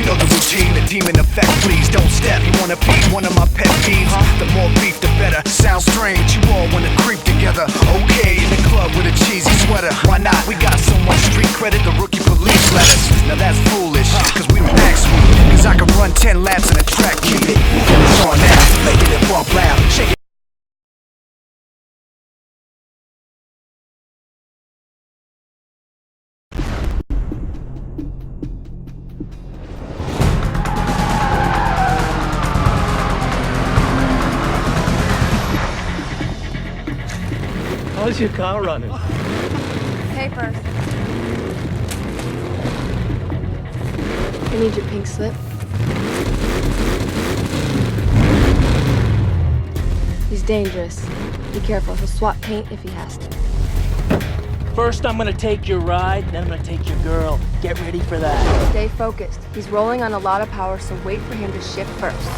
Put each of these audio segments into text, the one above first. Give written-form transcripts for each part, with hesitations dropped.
know the routine, the demon effect. Please don't step. You wanna be one of my pet peeves? The more beef, the better. Sounds strange, you all wanna creep together. Okay, in the club with a cheesy sweater. Why not? We got so much street credit, the rookie police let us. Now that's foolish, cause we don't act sweet. Cause I can run 10 laps in a track, keep it. Get on now, making it bump loud. Shake it. How's your car running? Papers. I need your pink slip. He's dangerous. Be careful, he'll swat paint if he has to. First I'm gonna take your ride, then I'm gonna take your girl. Get ready for that. Stay focused. He's rolling on a lot of power, so wait for him to shift first.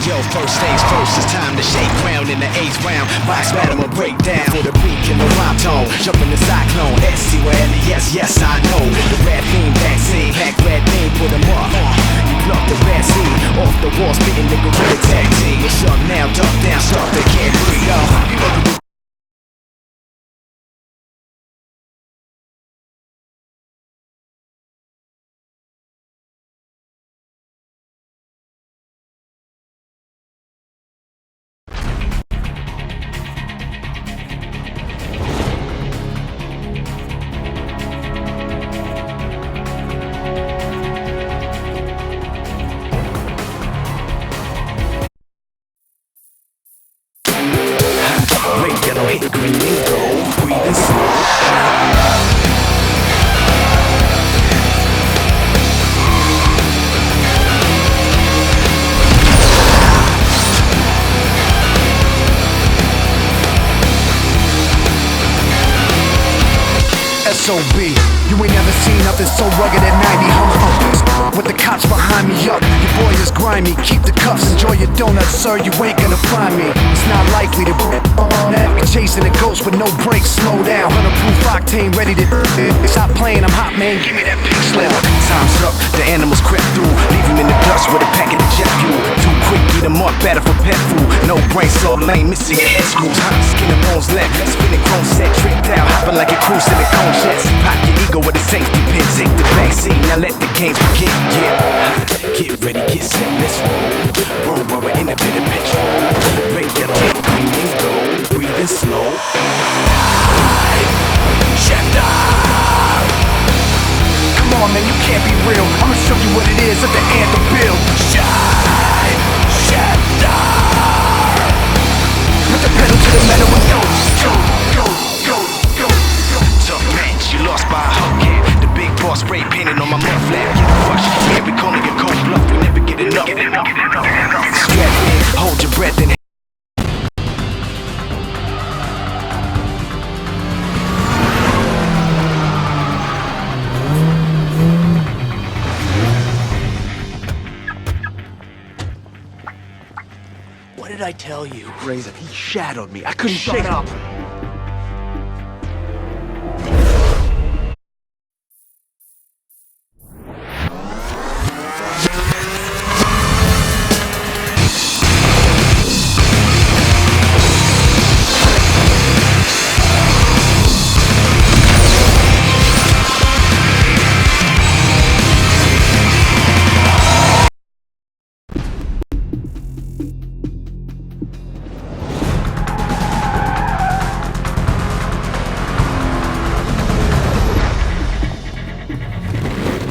Yo, first things first, it's time to shake ground in the 8th round. Box battle will break down for the beat and the rhyme tone. Jump in the cyclone, S-C-O-L-E-S, yes I know. The red theme vaccine, hack red theme, put them up. You pluck the red seed off the wall, spitting nigga with a tag team. What's up now, duck down, stop, they can't breathe, yo. You know the hit the green and go, breathing slow. S.O.B. You ain't never seen nothing so rugged at 90 hum. With the cops behind me up, your boy is grimy. Keep the cuffs, enjoy your donuts, sir, you ain't gonna find me. It's not likely to be chasing a ghost with no brakes, slow down. 100 proof octane, ready to stop playing, I'm hot, man, give me that pink slip. Time's up, the animals crept through, leave him in the dust with a packet of jet fuel. Too quick, beat him up, better for pet food. No brain, so lame, missing your head screws. Skin and bones left, spinning chrome set, tricked out, hopping like a cruise in a cone chest. Pop your ego with a safety pin, take the backseat, now let the games begin. Yeah, get ready, get set, let's roll. Roll rubber in a bit of petrol. Break that on, green and gold, breathing slow. Shifter! Come on, man, you can't be real. I'ma show you what it is at the anthem build. Shine, shifter! Put the pedal to the metal and go, go, go, go, go, go. Tough man, she lost by a hurricane. The big boss spray painted on my mud flap. Get the fuck, yeah, we calling it cold bluff. We never get enough. Strap in, hold your breath and What did I tell you? Razor, he shadowed me. I couldn't shake up.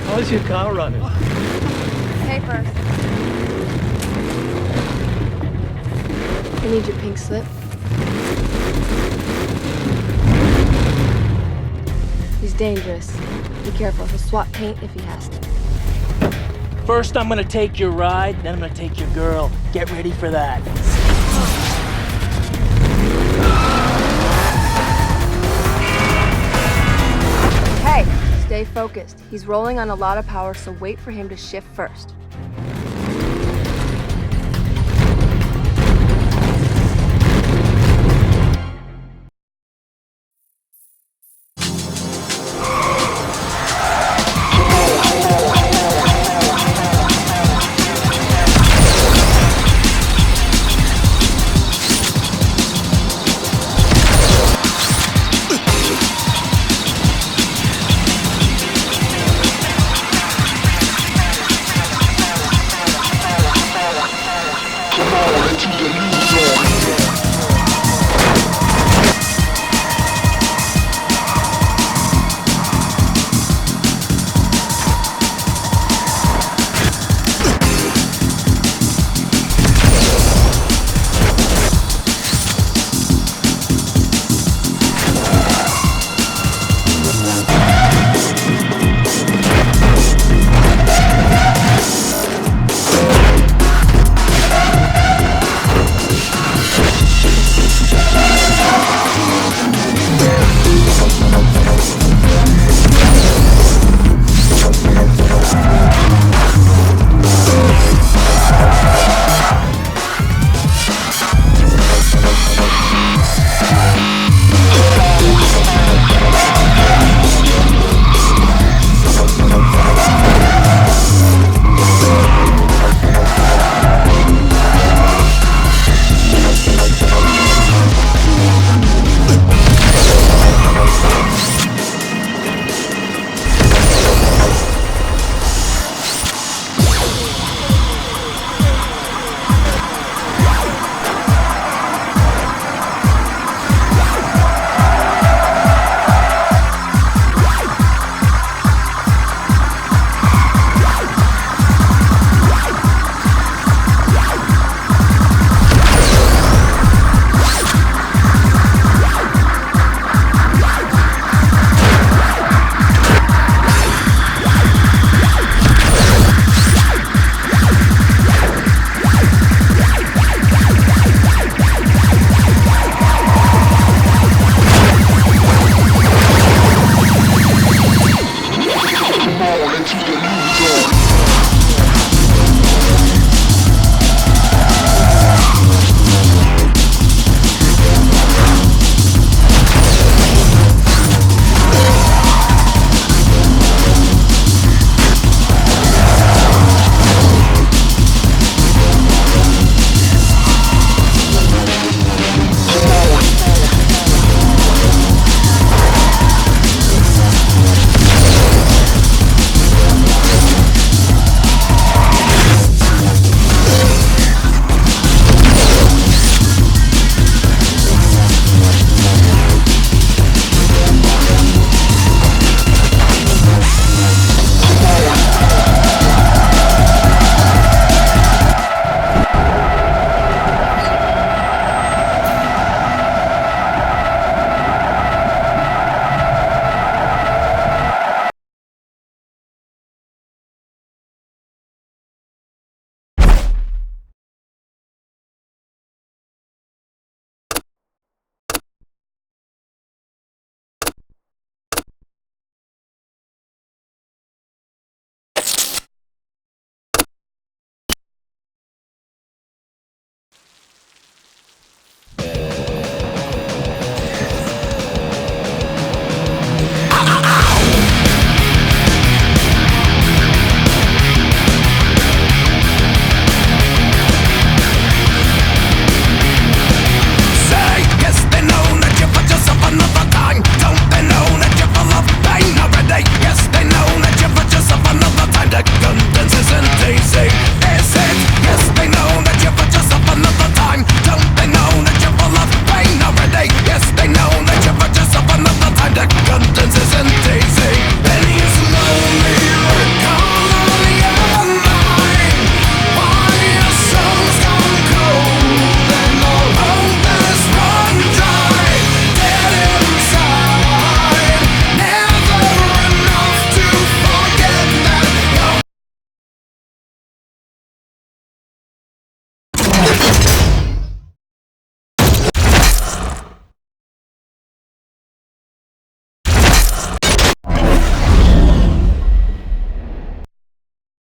How's your car running? Papers. need your pink slip. He's dangerous. Be careful, he'll swat paint if he has to. First, I'm gonna take your ride, then I'm gonna take your girl. Get ready for that. Hey, stay focused. He's rolling on a lot of power, so wait for him to shift first. Come on, into the new zone.